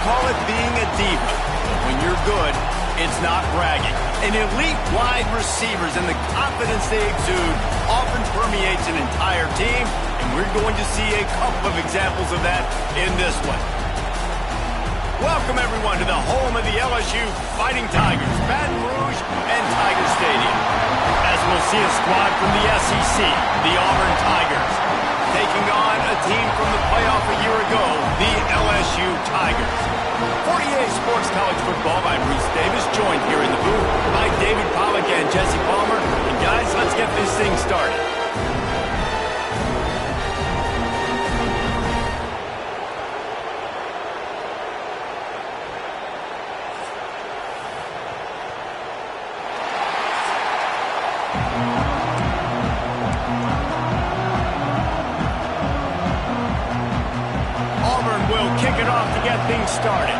call it being a diva. But when you're good, it's not bragging. An elite wide receivers and the confidence they exude often permeates an entire team, and we're going to see a couple of examples of that in this one. Welcome, everyone, to the home of the LSU Fighting Tigers, Baton Rouge and Tiger Stadium. As we'll see a squad from the SEC, the Auburn Tigers, taking on a team from the playoff a year ago, the LSU Tigers. 48 Sports College Football by Reese Davis, joined here in the booth by David Pollack and Jesse Palmer. And guys, let's get this thing started. Kick it off to get things started.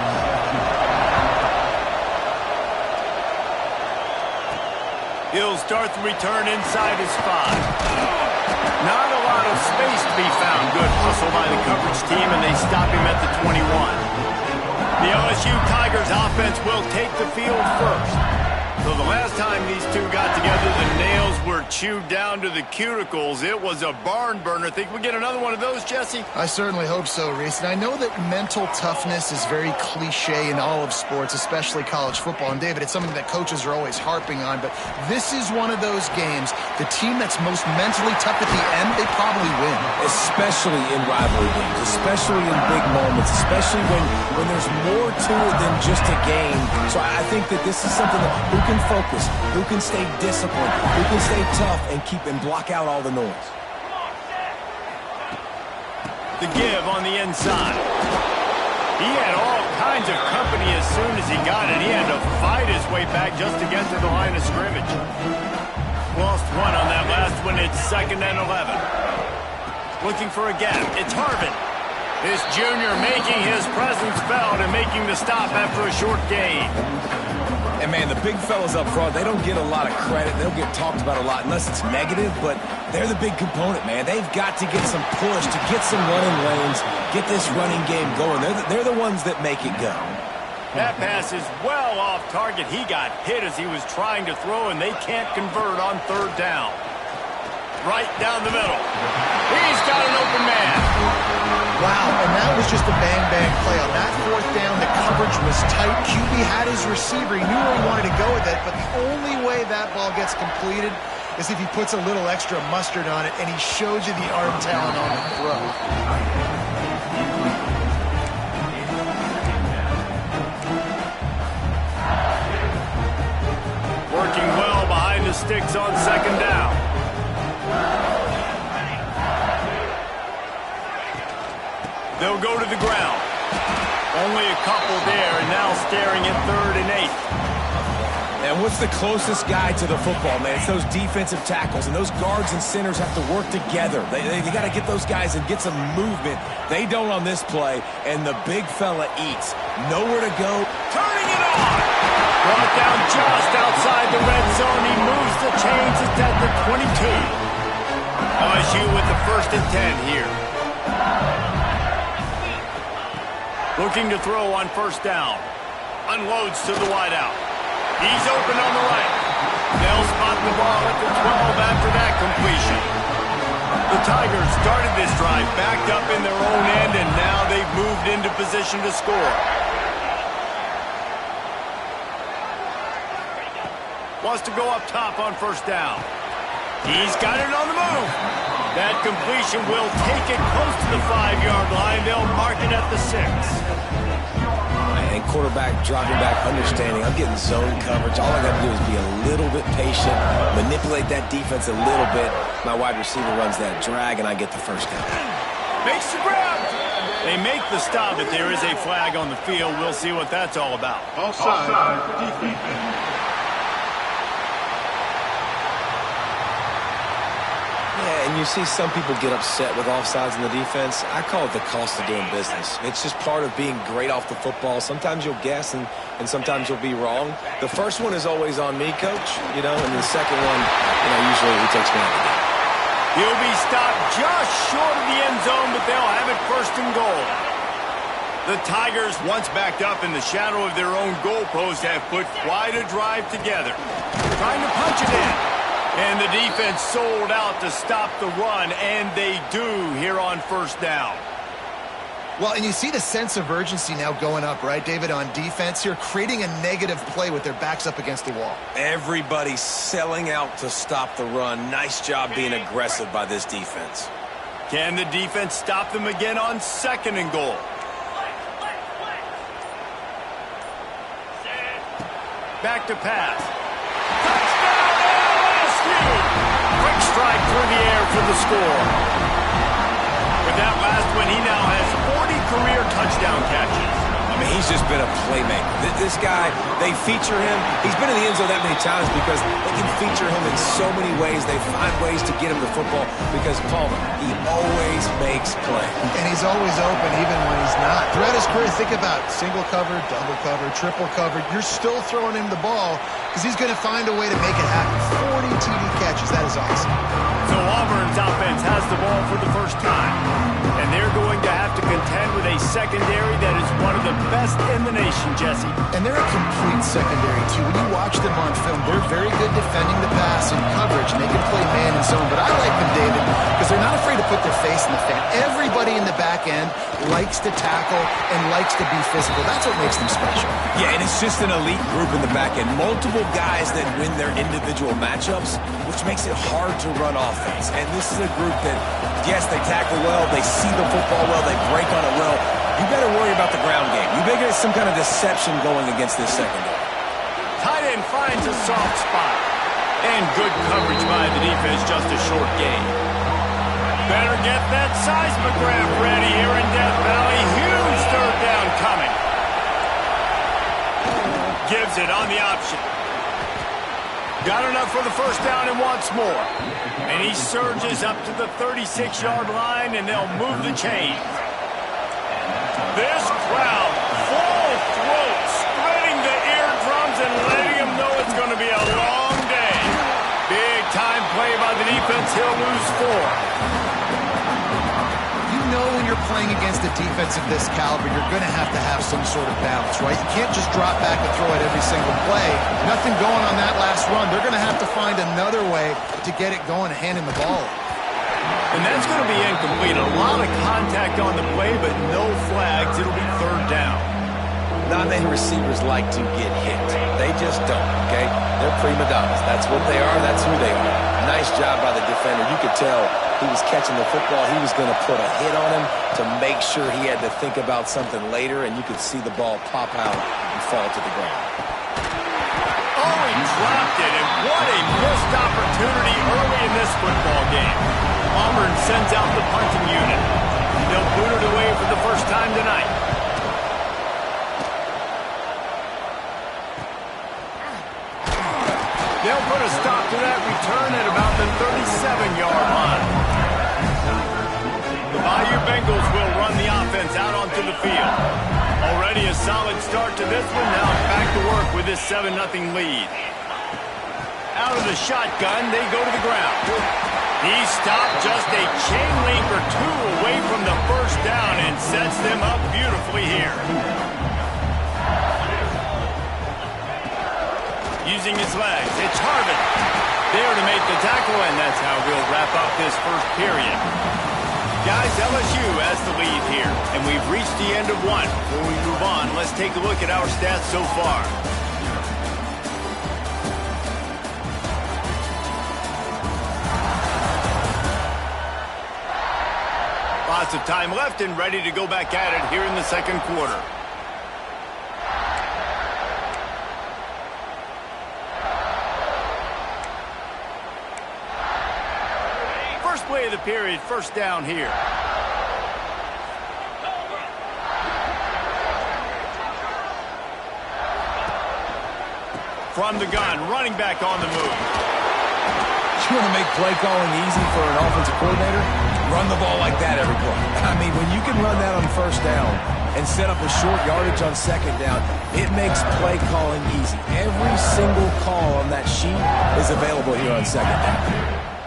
He'll start the return inside his 5. Not a lot of space to be found. Good hustle by the coverage team, and they stop him at the 21. The LSU Tigers offense will take the field first. So the last time these two got together, the nails were chewed down to the cuticles. It was a barn burner. Think we get another one of those, Jesse? I certainly hope so, Reese. And I know that mental toughness is very cliche in all of sports, especially college football. And, David, it's something that coaches are always harping on. But this is one of those games, the team that's most mentally tough at the end, they probably win. Especially in rivalry games, especially in big moments, especially when there's more to it than just a game. So I think that this is something that who can focus, who can stay disciplined, who can stay tough and keep and block out all the noise. The give on the inside. He had all kinds of company as soon as he got it. He had to fight his way back just to get to the line of scrimmage. Lost one on that last one. It's 2nd and 11. Looking for a gap. It's Harvin. This junior making his presence felt and making the stop after a short gain. And, man, the big fellas up front, they don't get a lot of credit. They don't get talked about a lot unless it's negative, but they're the big component, man. They've got to get some push, to get some running lanes, get this running game going. They're the ones that make it go. That pass is well off target. He got hit as he was trying to throw, and they can't convert on 3rd down. Right down the middle. He's got an open man. Wow, and that was just a bang-bang play. On that 4th down, the coverage was tight. QB had his receiver. He knew where he wanted to go with it, but the only way that ball gets completed is if he puts a little extra mustard on it, and he shows you the arm talent on the throw. Working well behind the sticks on 2nd down. They'll go to the ground. Only a couple there, and now staring at 3rd and 8. And what's the closest guy to the football, man? It's those defensive tackles, and those guards and centers have to work together. They got to get those guys and get some movement. They don't on this play, and the big fella eats. Nowhere to go. Turning it on! Brought down just outside the red zone. He moves the chains. It's at the 22. LSU with the 1st and 10 here. Looking to throw on 1st down. Unloads to the wideout. He's open on the right. They'll spot the ball at the 12 after that completion. The Tigers started this drive backed up in their own end, and now they've moved into position to score. Wants to go up top on 1st down. He's got it on the move. That completion will take it close to the 5-yard line. They'll mark it at the 6. And quarterback dropping back, understanding I'm getting zone coverage. All I got to do is be a little bit patient, manipulate that defense a little bit. My wide receiver runs that drag, and I get the 1st down. Makes the grab. They make the stop, but there is a flag on the field. We'll see what that's all about. Offside. Defense. Yeah, and you see some people get upset with offsides in the defense. I call it the cost of doing business. It's just part of being great off the football. Sometimes you'll guess, and sometimes you'll be wrong. The first one is always on me, Coach, and the second one, usually he takes me out of the game. He'll be stopped just short of the end zone, but they'll have it 1st and goal. The Tigers, once backed up in the shadow of their own goalpost, have put quite a drive together. Trying to punch it in. And the defense sold out to stop the run, and they do here on first down. Well, and you see the sense of urgency now going up, right, David, on defense here, creating a negative play with their backs up against the wall. Everybody's selling out to stop the run. Nice job being aggressive by this defense. Can the defense stop them again on 2nd and goal? Back to pass. Touchdown, LSU! Quick strike through the air for the score. With that last one, he now has 40 career touchdown catches. I mean, he's just been a playmaker. This guy, they feature him. He's been in the end zone that many times because they can feature him in so many ways. They find ways to get him the football because Palmer, he always makes plays. And he's always open even when he's not. Throughout his career, think about single cover, double cover, triple cover. You're still throwing him the ball because he's going to find a way to make it happen. 40 TD catches. That is awesome. So Auburn's offense has the ball for the first time. And they're going to have to contend with a secondary that is one of the best in the nation, Jesse. And they're a complete secondary, too. When you watch them on film, they're very good defending the pass and coverage, and they can play man and zone. But I like them, David, because they're not afraid to put their face in the fan. Everybody in the back end likes to tackle and likes to be physical. That's what makes them special. Yeah, and it's just an elite group in the back end. Multiple guys that win their individual matchups, which makes it hard to run offense. And this is a group that, yes, they tackle well, they see the football well, they break on it well. You better worry about the ground game. You better get some kind of deception going against this secondary. Tight end finds a soft spot. And good coverage by the defense, just a short gain. Better get that seismograph ready here in Death Valley. Huge third down coming. Gives it on the option. Got enough for the first down and wants more. And he surges up to the 36-yard line, and they'll move the chains. This crowd, full throat, spreading the eardrums and letting them know it's going to be a long day. Big time play by the defense. He'll lose 4. You know when you're playing against a defense of this caliber, you're going to have some sort of balance, right? You can't just drop back and throw it every single play. Nothing going on that last run. They're going to have to find another way to get it going and hand him the ball. And that's going to be incomplete. A lot of contact on the play, but no flags. It'll be third down. Not many receivers like to get hit. They just don't, okay? They're prima donnas. That's what they are. That's who they are. Nice job by the defender. You could tell he was catching the football. He was going to put a hit on him to make sure he had to think about something later, and you could see the ball pop out and fall to the ground. Oh, he dropped it, and what a missed opportunity early in this football game. Auburn sends out the punting unit. They'll boot it away for the first time tonight. They'll put a stop to that return at about the 37-yard line. The Bayou Bengals will run the offense out onto the field. Already a solid start to this one. Now back to work with this 7-0 lead. Out of the shotgun, they go to the ground. He stopped just a chain link or two away from the first down and sets them up beautifully here. Using his legs, it's Harvin there to make the tackle, and that's how we'll wrap up this first period. Guys, LSU has the lead here, and we've reached the end of one. Before we move on, let's take a look at our stats so far. Lots of time left and ready to go back at it here in the second quarter. First play of the period, first down here. From the gun, running back on the move. You want to make play calling easy for an offensive coordinator? Run the ball like that every play. I mean, when you can run that on first down and set up a short yardage on second down, it makes play calling easy. Every single call on that sheet is available here on second down.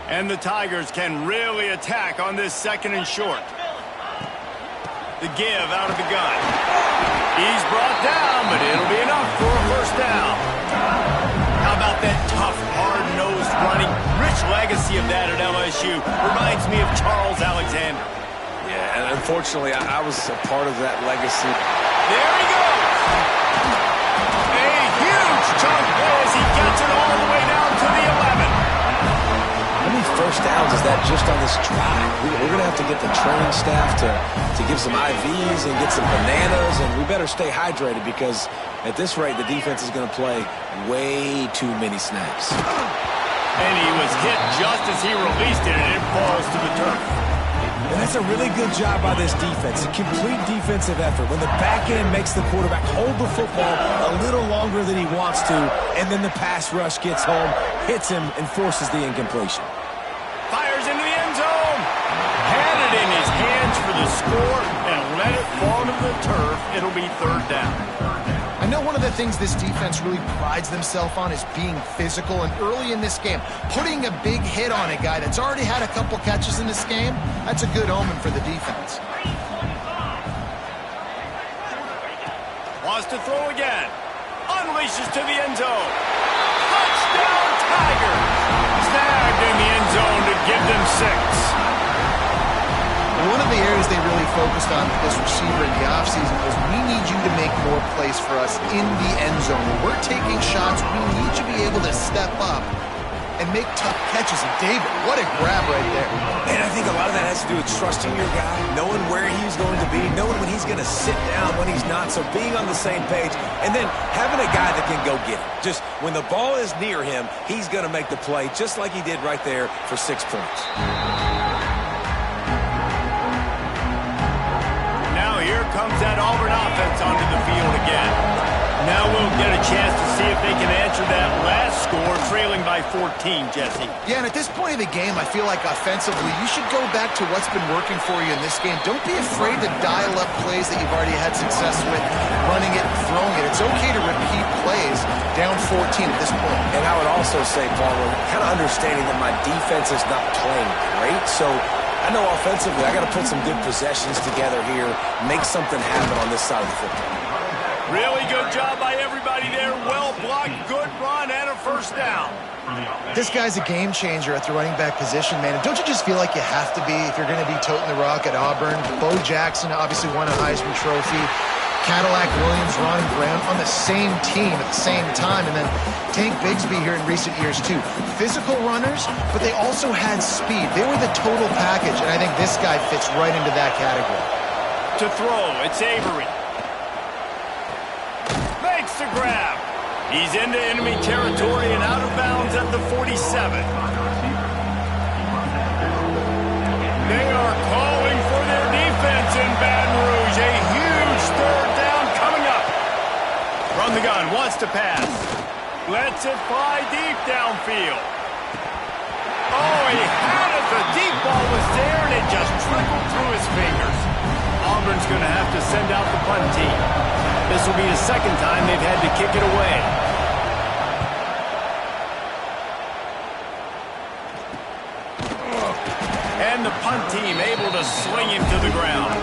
And the Tigers can really attack on this second and short. The give out of the gun. He's brought down, but it'll be enough for a first down. How about that tough, hard-nosed running? Rich legacy of that at LSU. Reminds me of Charles Alexander. Yeah, and unfortunately, I was a part of that legacy. There he goes. A huge chunk play as he gets it all the way down to the 11. How many first downs is that just on this drive? We're going to have to get the training staff to give some IVs and get some bananas, and we better stay hydrated because at this rate, the defense is going to play way too many snaps. And he was hit just as he released it, and it falls to the turf. And that's a really good job by this defense, a complete defensive effort. When the back end makes the quarterback hold the football a little longer than he wants to, and then the pass rush gets home, hits him, and forces the incompletion. Fires into the end zone. Had it in his hands for the score and let it fall to the turf. It'll be third down. I know one of the things this defense really prides themselves on is being physical, and early in this game, putting a big hit on a guy that's already had a couple catches in this game, that's a good omen for the defense. Wants to throw again. Unleashes to the end zone. Touchdown, Tigers! Snagged in the end zone to give them 6. One of the areas they really focused on with this receiver in the offseason was we need you to make more plays for us in the end zone. When we're taking shots, we need you to be able to step up and make tough catches. And David, what a grab right there. And I think a lot of that has to do with trusting your guy, knowing where he's going to be, knowing when he's going to sit down, when he's not, so being on the same page, and then having a guy that can go get it. Just when the ball is near him, he's going to make the play just like he did right there for 6 points. Here comes that Auburn offense onto the field again. Now we'll get a chance to see if they can answer that last score, trailing by 14, Jesse. Yeah, and at this point of the game, I feel like offensively, you should go back to what's been working for you in this game. Don't be afraid to dial up plays that you've already had success with, running it, throwing it. It's okay to repeat plays down 14 at this point. And I would also say, Paul, kind of understanding that my defense is not playing great, so I know offensively I got to put some good possessions together here, make something happen on this side of the football. Really good job by everybody there. Well blocked, good run, and a first down. This guy's a game changer at the running back position, man. And don't you just feel like you have to be if you're going to be toting the rock at Auburn? Bo Jackson obviously won a Heisman Trophy. Cadillac Williams, Ronnie Brown on the same team at the same time. And then Tank Bigsby here in recent years, too. Physical runners, but they also had speed. They were the total package, and I think this guy fits right into that category. To throw, it's Avery. Makes the grab. He's into enemy territory and out of bounds at the 47. They are calling for their defense in Baton Rouge. A huge third down coming up. From the gun, wants to pass. Lets it fly deep downfield. Oh, he had it. The deep ball was there, and it just trickled through his fingers. Auburn's going to have to send out the punt team. This will be the second time they've had to kick it away. And the punt team able to sling him to the ground.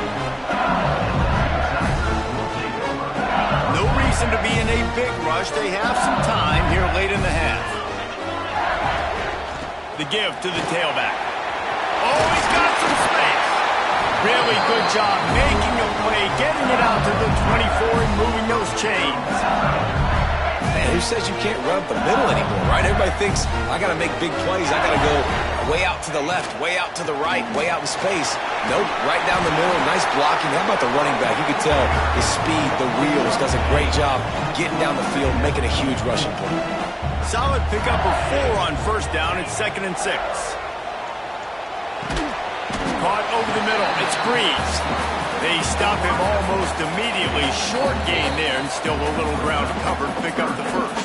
No reason to be in a big rush. They have some time here late in the half. The give to the tailback. Oh, he's got some space. Really good job making a play, getting it out to the 24 and moving those chains. Man, who says you can't run up the middle anymore, right? Everybody thinks, I got to make big plays. I got to go way out to the left, way out to the right, way out in space. Nope, right down the middle, nice blocking. How about the running back? You can tell the speed, the wheels, does a great job getting down the field, making a huge rushing play. Solid pickup of 4 on first down. It's 2nd and 6. Caught over the middle. It's Breeze. They stop him almost immediately. Short gain there, and still a little ground covered. Pick up the first.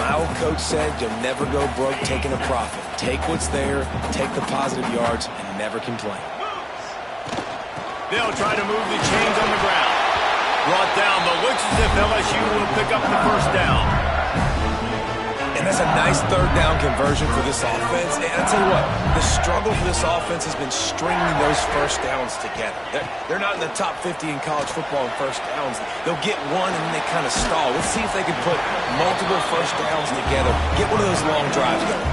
My old coach said you'll never go broke taking a profit. Take what's there, take the positive yards, and never complain. They'll try to move the chains on the ground. Brought down, but looks as if LSU will pick up the first down. And And that's a nice third down conversion for this offense. And I tell you what, the struggle for this offense has been stringing those first downs together. They're not in the top 50 in college football in first downs. They'll get one and then they kind of stall. Let's see if they can put multiple first downs together, get one of those long drives going.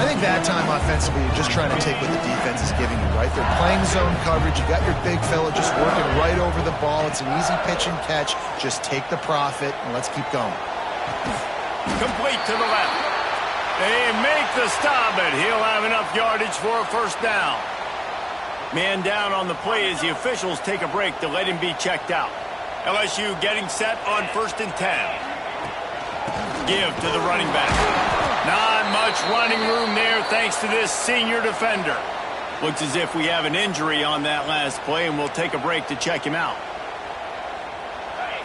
I think that time offensively, you're just trying to take what the defense is giving you, right? They're playing zone coverage. You got your big fella just working right over the ball. It's an easy pitch and catch. Just take the profit, and let's keep going. Complete to the left. They make the stop, but he'll have enough yardage for a first down. Man down on the play as the officials take a break to let him be checked out. LSU getting set on 1st and 10. Give to the running back. Not much running room there thanks to this senior defender. Looks as if we have an injury on that last play, and we'll take a break to check him out.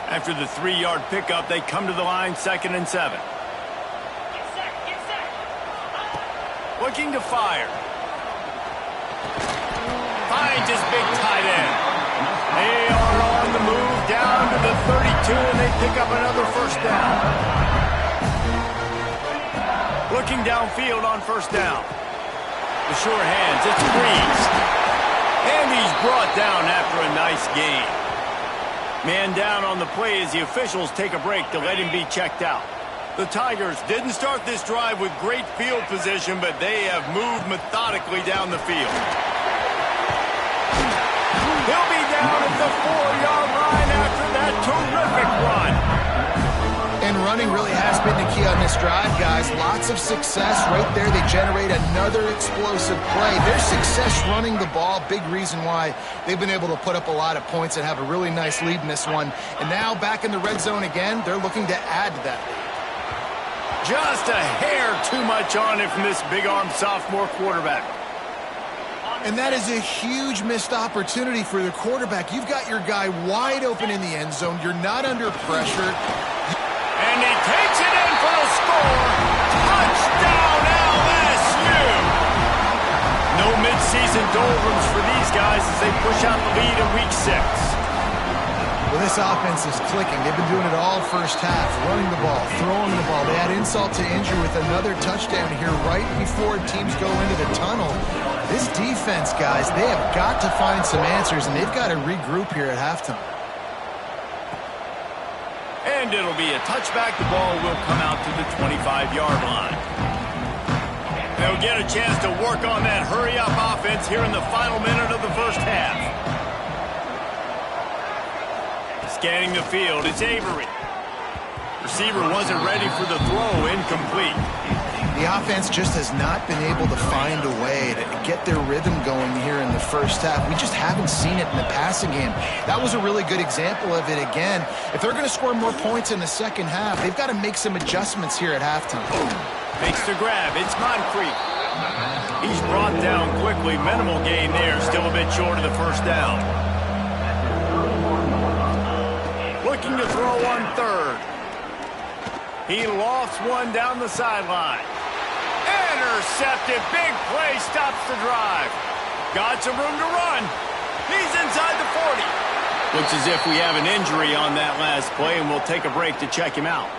After the 3-yard pickup, they come to the line 2nd and 7. Looking to fire. Finds his big tight end. They are on the move down to the 32, and they pick up another first down. Looking downfield on first down. The sure hands, it's Breeze. And he's brought down after a nice gain. Man down on the play as the officials take a break to let him be checked out. The Tigers didn't start this drive with great field position, but they have moved methodically down the field. He'll be down at the 4-yard line after that terrific run. And running really has been the key on this drive, guys. Lots of success right there. They generate another explosive play. Their success running the ball, big reason why they've been able to put up a lot of points and have a really nice lead in this one. And now back in the red zone again, they're looking to add to that lead. Just a hair too much on it from this big-armed sophomore quarterback. And that is a huge missed opportunity for the quarterback. You've got your guy wide open in the end zone. You're not under pressure. And he takes it in for the score. Touchdown, LSU! No midseason doldrums for these guys as they push out the lead in Week 6. Well, this offense is clicking. They've been doing it all first half, running the ball, throwing the ball. They add insult to injury with another touchdown here right before teams go into the tunnel. This defense, guys, they have got to find some answers, and they've got to regroup here at halftime. And it'll be a touchback. The ball will come out to the 25-yard line. They'll get a chance to work on that hurry-up offense here in the final minute of the first half. Scanning the field, it's Avery. Receiver wasn't ready for the throw, incomplete. The offense just has not been able to find a way to get their rhythm going here in the first half. We just haven't seen it in the passing game. That was a really good example of it again. If they're going to score more points in the second half, they've got to make some adjustments here at halftime. Makes the grab. It's Moncrief. He's brought down quickly. Minimal gain there. Still a bit short of the first down. Looking to throw on third. He lofts one down the sideline. Intercepted. Big play. Stops the drive. Got some room to run. He's inside the 40. Looks as if we have an injury on that last play, and we'll take a break to check him out.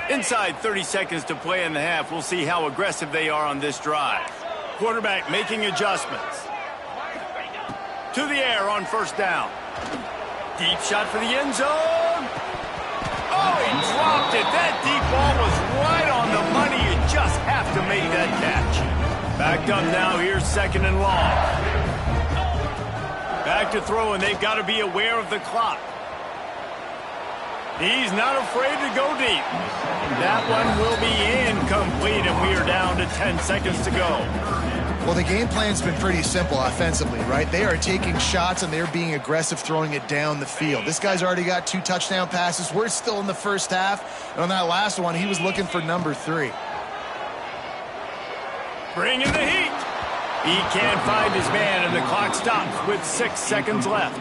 Inside 30 seconds to play in the half. We'll see how aggressive they are on this drive. Quarterback making adjustments. To the air on first down. Deep shot for the end zone. Oh, he dropped it. That deep ball was right on the money. You just have to make that catch. Backed up now. Here's 2nd and long. Back to throw, and they've got to be aware of the clock. He's not afraid to go deep. That one will be incomplete, and we are down to 10 seconds to go. Well, the game plan's been pretty simple offensively, right? They are taking shots, and they're being aggressive, throwing it down the field. This guy's already got 2 touchdown passes. We're still in the first half. And on that last one, he was looking for number 3. Bringing the heat. He can't find his man, and the clock stops with 6 seconds left.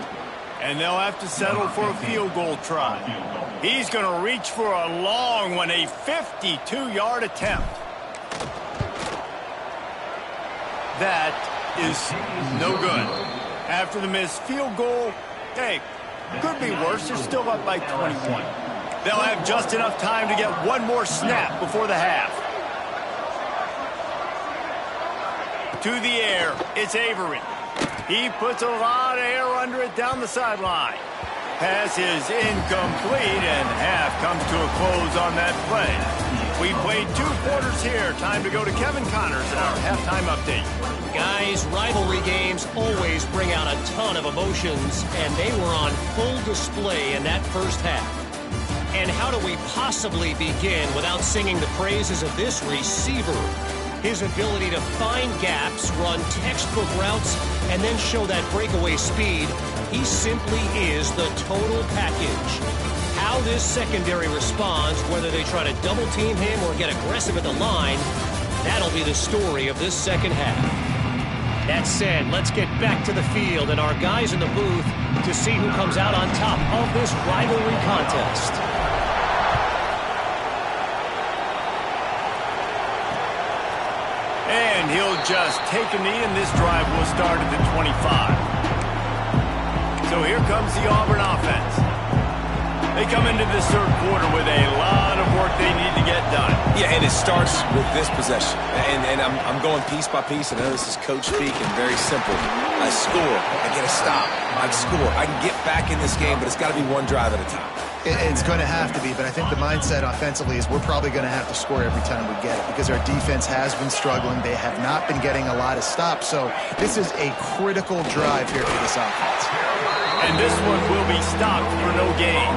And they'll have to settle for a field goal try. He's going to reach for a long one, a 52-yard attempt. That is no good. After the missed field goal, hey, could be worse. They're still up by 21. They'll have just enough time to get one more snap before the half. To the air, it's Avery. He puts a lot of air under it down the sideline. Pass is incomplete, and half comes to a close on that play. We played 2 quarters here. Time to go to Kevin Connors in our halftime update. Guys, rivalry games always bring out a ton of emotions, and they were on full display in that first half. And how do we possibly begin without singing the praises of this receiver? His ability to find gaps, run textbook routes, and then show that breakaway speed. He simply is the total package. How this secondary responds, whether they try to double team him or get aggressive at the line, that'll be the story of this second half. That said, let's get back to the field and our guys in the booth to see who comes out on top of this rivalry contest. And he'll just take a knee, and this drive will start at the 25. So here comes the Auburn offense. They come into this third quarter with a lot of work they need to get done. Yeah, and it starts with this possession. And I'm going piece by piece. I know this is coach speak and very simple. I score. I get a stop. I score. I can get back in this game, but it's got to be one drive at a time. It's going to have to be, but I think the mindset offensively is we're probably going to have to score every time we get it because our defense has been struggling. They have not been getting a lot of stops, so this is a critical drive here for this offense. And this one will be stopped for no gain.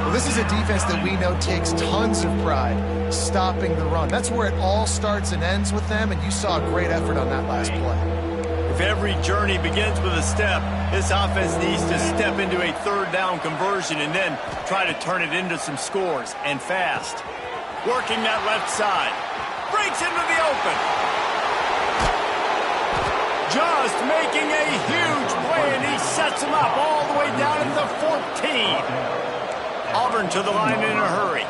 Well, this is a defense that we know takes tons of pride stopping the run. That's where it all starts and ends with them, and you saw a great effort on that last play. If every journey begins with a step, this offense needs to step into a third down conversion and then try to turn it into some scores, and fast. Working that left side. Breaks into the open. Just making a huge play, and he sets him up all the way down at the 14. Auburn to the line in a hurry.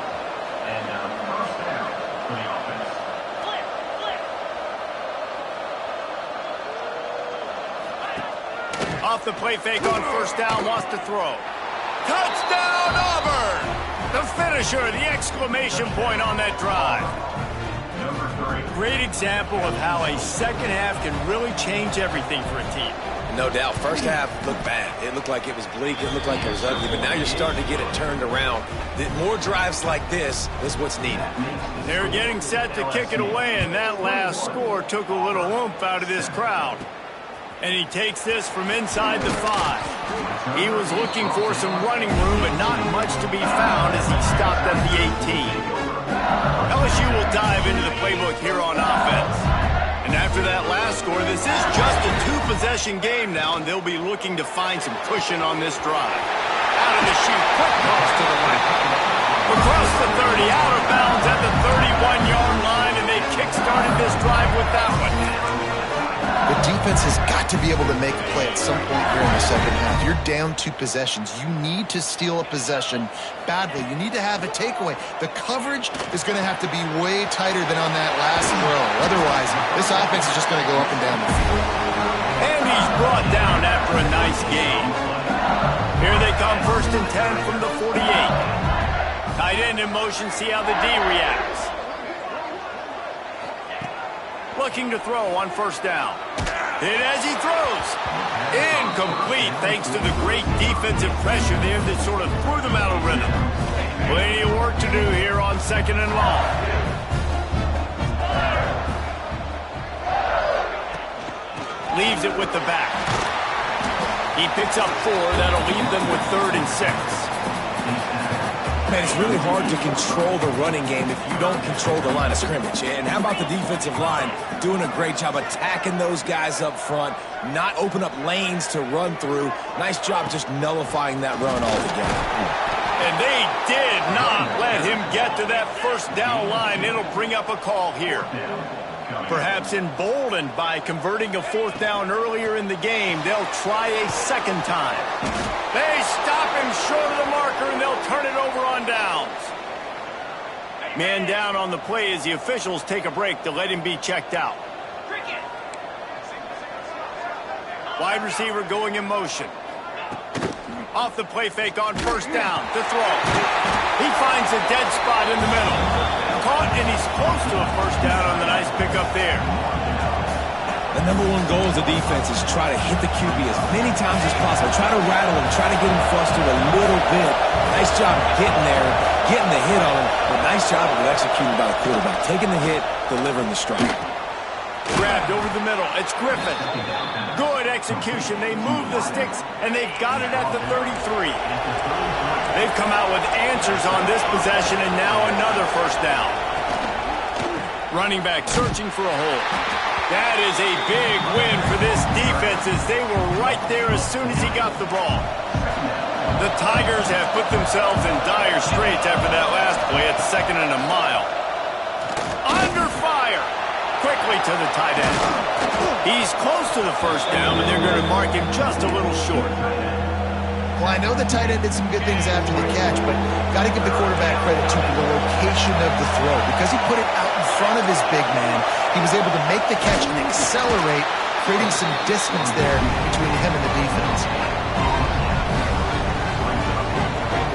Off the play fake on first down, wants to throw. Touchdown, Auburn! The finisher, the exclamation point on that drive. Great example of how a second half can really change everything for a team. No doubt. First half looked bad. It looked like it was bleak. It looked like it was ugly. But now you're starting to get it turned around. More drives like this is what's needed. They're getting set to kick it away, and that last score took a little oomph out of this crowd. And he takes this from inside the 5. He was looking for some running room, but not much to be found as he stopped at the 18. LSU will dive into the playbook here on offense. And after that last score, this is just a 2-possession game now, and they'll be looking to find some cushion on this drive. Out of the chute, quick toss to the left. Across the 30, out of bounds at the 31-yard line, and they kick-started this drive with that one. The defense has got to be able to make a play at some point here in the second half. You're down 2 possessions. You need to steal a possession badly. You need to have a takeaway. The coverage is going to have to be way tighter than on that last throw. Otherwise, this offense is just going to go up and down the field. And he's brought down after a nice gain. Here they come, 1st and 10 from the 48. Tight end in motion, see how the D reacts. Looking to throw on first down. Hit as he throws. Incomplete thanks to the great defensive pressure there that sort of threw them out of rhythm. Plenty of work to do here on 2nd and long. Leaves it with the back. He picks up 4. That'll leave them with 3rd and 6. Man, it's really hard to control the running game if you don't control the line of scrimmage. And how about the defensive line doing a great job attacking those guys up front, not open up lanes to run through. Nice job just nullifying that run altogether. And they did not let him get to that first down line. It'll bring up a call here. Perhaps emboldened by converting a 4th down earlier in the game, they'll try a second time. They stop him short of the marker, and they'll turn it over on downs. Man down on the play as the officials take a break to let him be checked out. Wide receiver going in motion. Off the play fake on first down to throw. He finds a dead spot in the middle. Caught, and he's close to a first down on the nice pickup there. The number one goal of the defense is try to hit the QB as many times as possible. Try to rattle him, try to get him flustered a little bit. Nice job getting there, getting the hit on him, but nice job of executing by the quarterback. Taking the hit, delivering the strike. Grabbed over the middle. It's Griffin. Good execution. They move the sticks, and they've got it at the 33. They've come out with answers on this possession, and now another first down. Running back searching for a hole. That is a big win for this defense as they were right there as soon as he got the ball. The Tigers have put themselves in dire straits after that last play at 2nd and a mile. Under fire. Quickly to the tight end. He's close to the first down, and they're going to mark him just a little short. Well, I know the tight end did some good things after the catch, but got to give the quarterback credit to the location of the throw. Because he put it out in front of his big man, he was able to make the catch and accelerate, creating some distance there between him and the defense.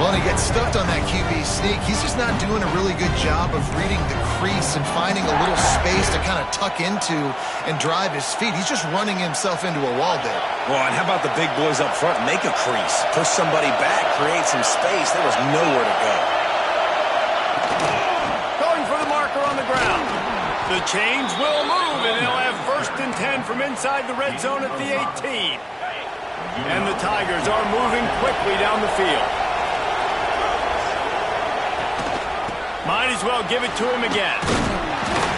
Well, and he gets stuffed on that QB sneak. He's just not doing a really good job of reading the crease and finding a little space to kind of tuck into and drive his feet. He's just running himself into a wall there. Well, and how about the big boys up front? Make a crease. Push somebody back. Create some space. There was nowhere to go. Going for the marker on the ground. The chains will move, and they'll have 1st and 10 from inside the red zone at the 18. And the Tigers are moving quickly down the field. Might as well give it to him again.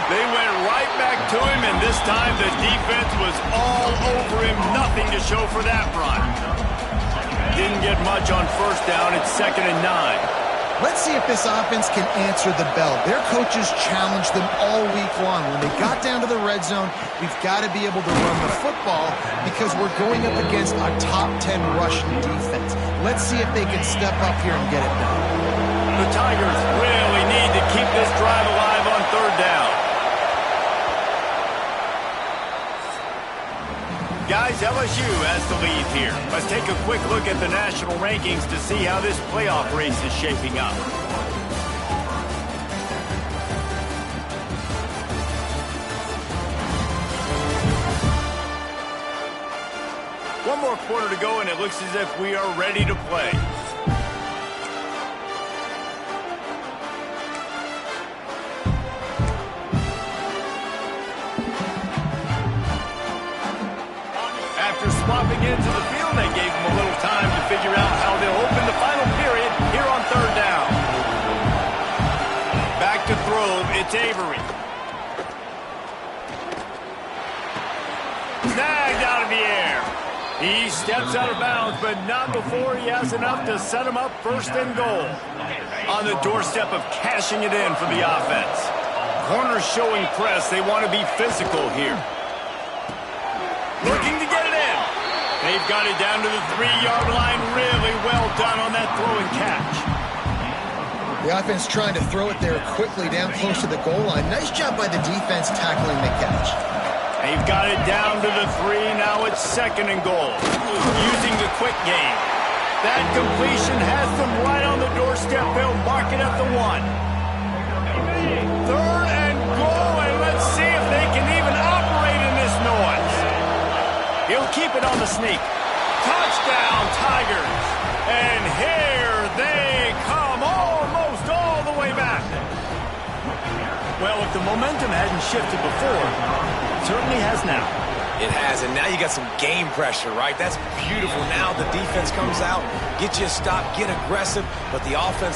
They went right back to him, and this time the defense was all over him. Nothing to show for that run. Didn't get much on first down. It's 2nd and 9. Let's see if this offense can answer the bell. Their coaches challenged them all week long. When they got down to the red zone, we've got to be able to run the football because we're going up against a top 10 rushing defense. Let's see if they can step up here and get it done. The Tigers really need to keep this drive alive on 3rd down. Guys, LSU has the lead here. Let's take a quick look at the national rankings to see how this playoff race is shaping up. One more quarter to go, and it looks as if we are ready to play. Swapping into the field, they gave them a little time to figure out how they'll open the final period here on 3rd down. Back to throw, it's Avery. Snagged out of the air. He steps out of bounds, but not before he has enough to set him up 1st and goal. On the doorstep of cashing it in for the offense. Corners showing press. They want to be physical here. Looking to get it in. They've got it down to the 3-yard line. Really well done on that throw and catch. The offense trying to throw it there quickly down close to the goal line. Nice job by the defense tackling the catch. They've got it down to the 3. Now it's 2nd and goal. Using the quick game. That completion has them right on the doorstep. They'll mark it at the 1. 3rd and goal, and let's see if they can even operate in this noise. He'll keep it on the sneak. Touchdown, Tigers. And here they come, almost all the way back. Well, if the momentum hadn't shifted before, it certainly has now. It has, and now you got some game pressure, right? That's beautiful. Now the defense comes out, get you a stop, get aggressive, but the offense